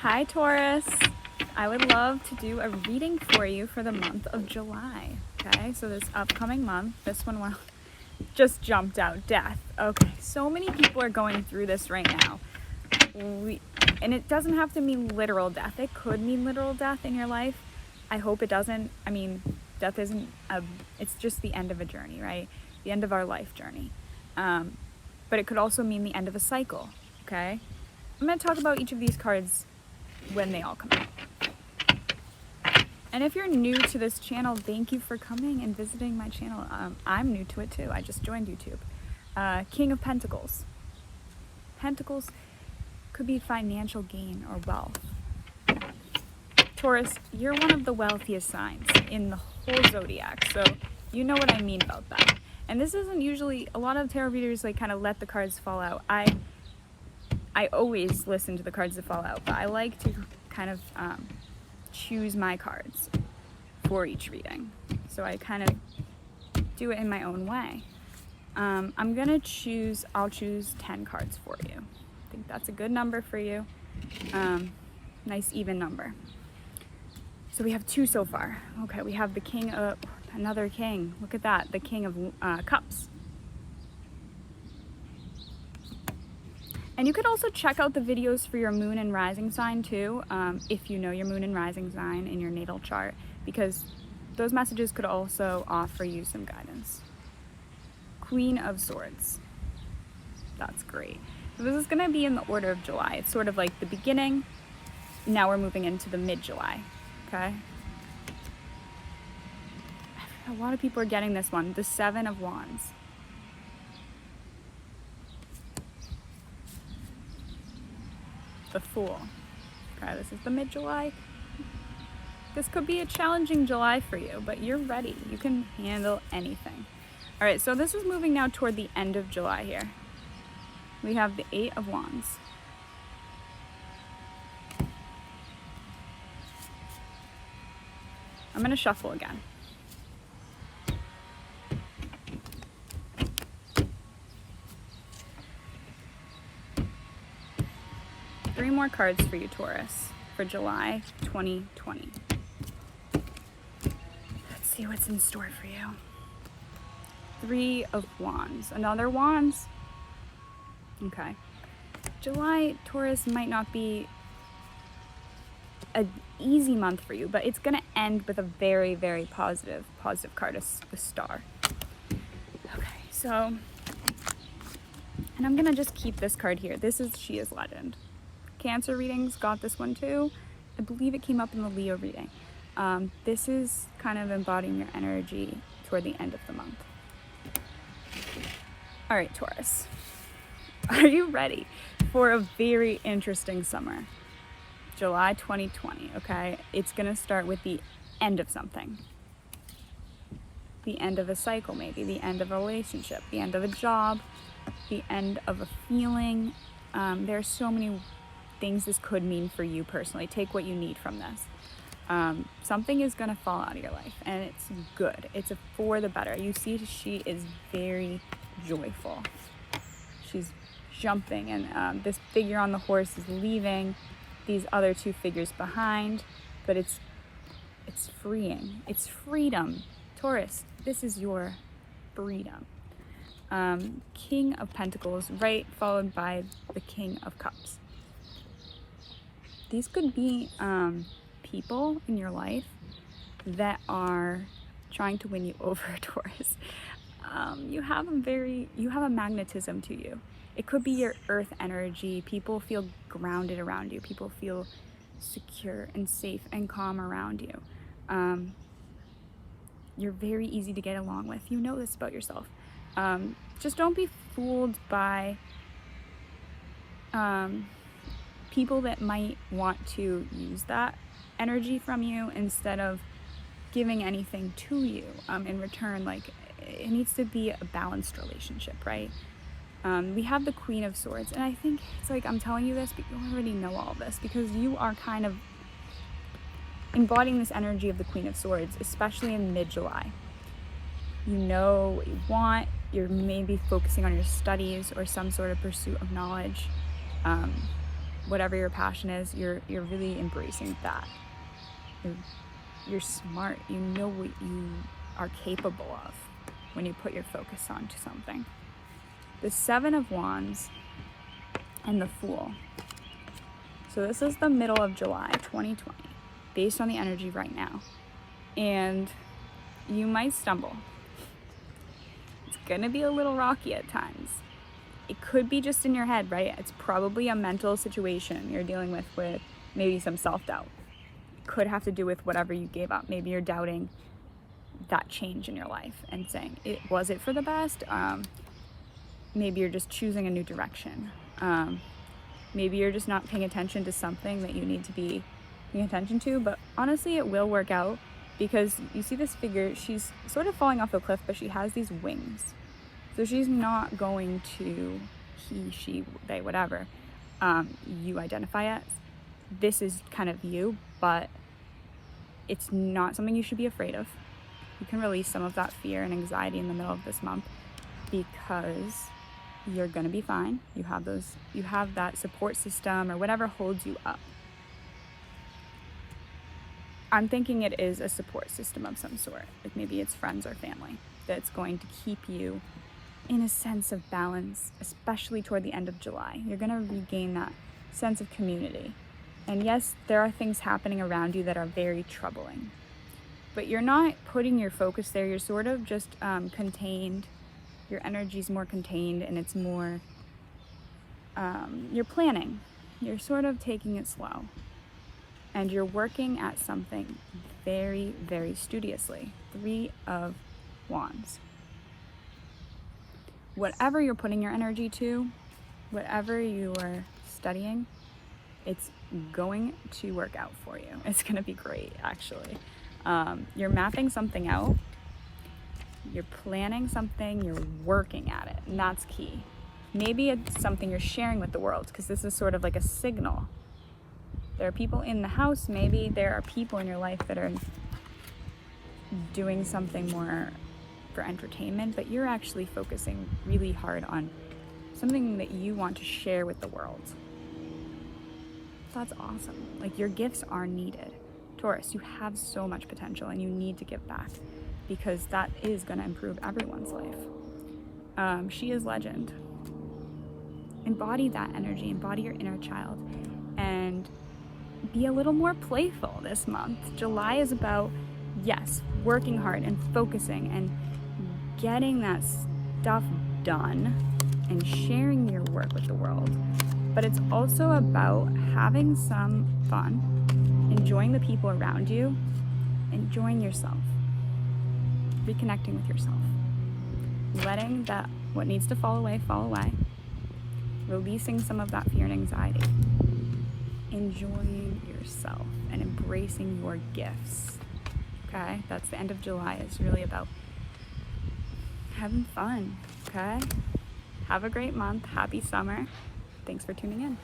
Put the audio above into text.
Hi Taurus, I would love to do a reading for you for the month of July. Okay, so this upcoming month, this one just jumped out, death. Okay, so many people are going through this right now. And it doesn't have to mean literal death. It could mean literal death in your life. I hope it doesn't. I mean, death isn't it's just the end of a journey, right? The end of our life journey. But it could also mean the end of a cycle, okay? I'm going to talk about each of these cards when they all come out. And if you're new to this channel, thank you for coming and visiting my channel. I'm new to it too. I just joined YouTube. King of Pentacles. Pentacles could be financial gain or wealth. Taurus, you're one of the wealthiest signs in the whole zodiac, so you know what I mean about that. And this isn't usually, a lot of tarot readers like kind of let the cards fall out. I always listen to the cards that fall out, but I like to kind of choose my cards for each reading. So I kind of do it in my own way. I'll choose 10 cards for you. I think that's a good number for you. Nice even number. So we have 2 so far. Okay, we have the king of, another king. Look at that, the king of cups. And you could also check out the videos for your moon and rising sign too, if you know your moon and rising sign in your natal chart, because those messages could also offer you some guidance. Queen of Swords. That's great. So this is going to be in the order of July. It's sort of like the beginning. Now we're moving into the mid-July. Okay? A lot of people are getting this one. The 7 of Wands. The Fool. Okay, this is the mid-July. This could be a challenging July for you, but you're ready. You can handle anything. All right, so this is moving now toward the end of July here. We have the 8 of Wands. I'm going to shuffle again. Three more cards for you, Taurus, for July 2020. Let's see what's in store for you. 3 of Wands. Another Wands. Okay. July, Taurus, might not be an easy month for you, but it's going to end with a very, very positive card, the Star. Okay, so, and I'm going to just keep this card here. She is Legend. Cancer readings got this one too. I believe it came up in the Leo reading. This is kind of embodying your energy toward the end of the month. All right, Taurus. Are you ready for a very interesting summer? July 2020, okay? It's gonna start with the end of something. The end of a cycle, maybe. The end of a relationship. The end of a job. The end of a feeling. There are so many things this could mean for you personally. Take what you need from this. Something is going to fall out of your life, and it's good. It's for the better. You see, she is very joyful. She's jumping, and this figure on the horse is leaving these other 2 figures behind, but it's freeing. It's freedom. Taurus, this is your freedom. King of Pentacles, right, followed by the King of Cups. These could be people in your life that are trying to win you over, Taurus. You have a magnetism to you. It could be your earth energy. People feel grounded around you. People feel secure and safe and calm around you. You're very easy to get along with. You know this about yourself. Just don't be fooled by people that might want to use that energy from you instead of giving anything to you in return. Like, it needs to be a balanced relationship, right? We have the Queen of Swords, and I think it's like I'm telling you this, but you already know all this because you are kind of embodying this energy of the Queen of Swords, especially in mid-July. You know what you want. You're maybe focusing on your studies or some sort of pursuit of knowledge. whatever your passion is, you're really embracing that. You're smart. You know what you are capable of when you put your focus onto something. The Seven of Wands and the Fool. So this is the middle of July 2020, based on the energy right now. And you might stumble. It's gonna be a little rocky at times. It could be just in your head, right? It's probably a mental situation you're dealing with maybe some self-doubt. It could have to do with whatever you gave up. Maybe you're doubting that change in your life and saying, was it for the best? Maybe you're just choosing a new direction. Maybe you're just not paying attention to something that you need to be paying attention to, but honestly, it will work out, because you see this figure, she's sort of falling off the cliff, but she has these wings. So she's not going to he, she, they, whatever you identify as. This is kind of you, but it's not something you should be afraid of. You can release some of that fear and anxiety in the middle of this month, because you're gonna be fine. You have that support system or whatever holds you up. I'm thinking it is a support system of some sort. Like maybe it's friends or family that's going to keep you in a sense of balance, especially toward the end of July. You're gonna regain that sense of community. And yes, there are things happening around you that are very troubling, but you're not putting your focus there. You're sort of just contained. Your energy's more contained, and it's more, you're planning. You're sort of taking it slow, and you're working at something very, very studiously. Three of Wands. Whatever you're putting your energy to, whatever you are studying, it's going to work out for you. It's gonna be great, actually. You're mapping something out. You're planning something, you're working at it, and that's key. Maybe it's something you're sharing with the world, because this is sort of like a signal. There are people in the house, maybe there are people in your life that are doing something more for entertainment, but you're actually focusing really hard on something that you want to share with the world. That's awesome. Like, your gifts are needed. Taurus, you have so much potential, and you need to give back, because that is going to improve everyone's life. She is legend. Embody that energy, embody your inner child, and be a little more playful this month. July is about, yes, working hard and focusing and getting that stuff done and sharing your work with the world. But it's also about having some fun, enjoying the people around you, enjoying yourself, reconnecting with yourself, letting that what needs to fall away, releasing some of that fear and anxiety, enjoying yourself and embracing your gifts. Okay, that's the end of July. It's really about having fun. Okay, have a great month. Happy summer. Thanks for tuning in.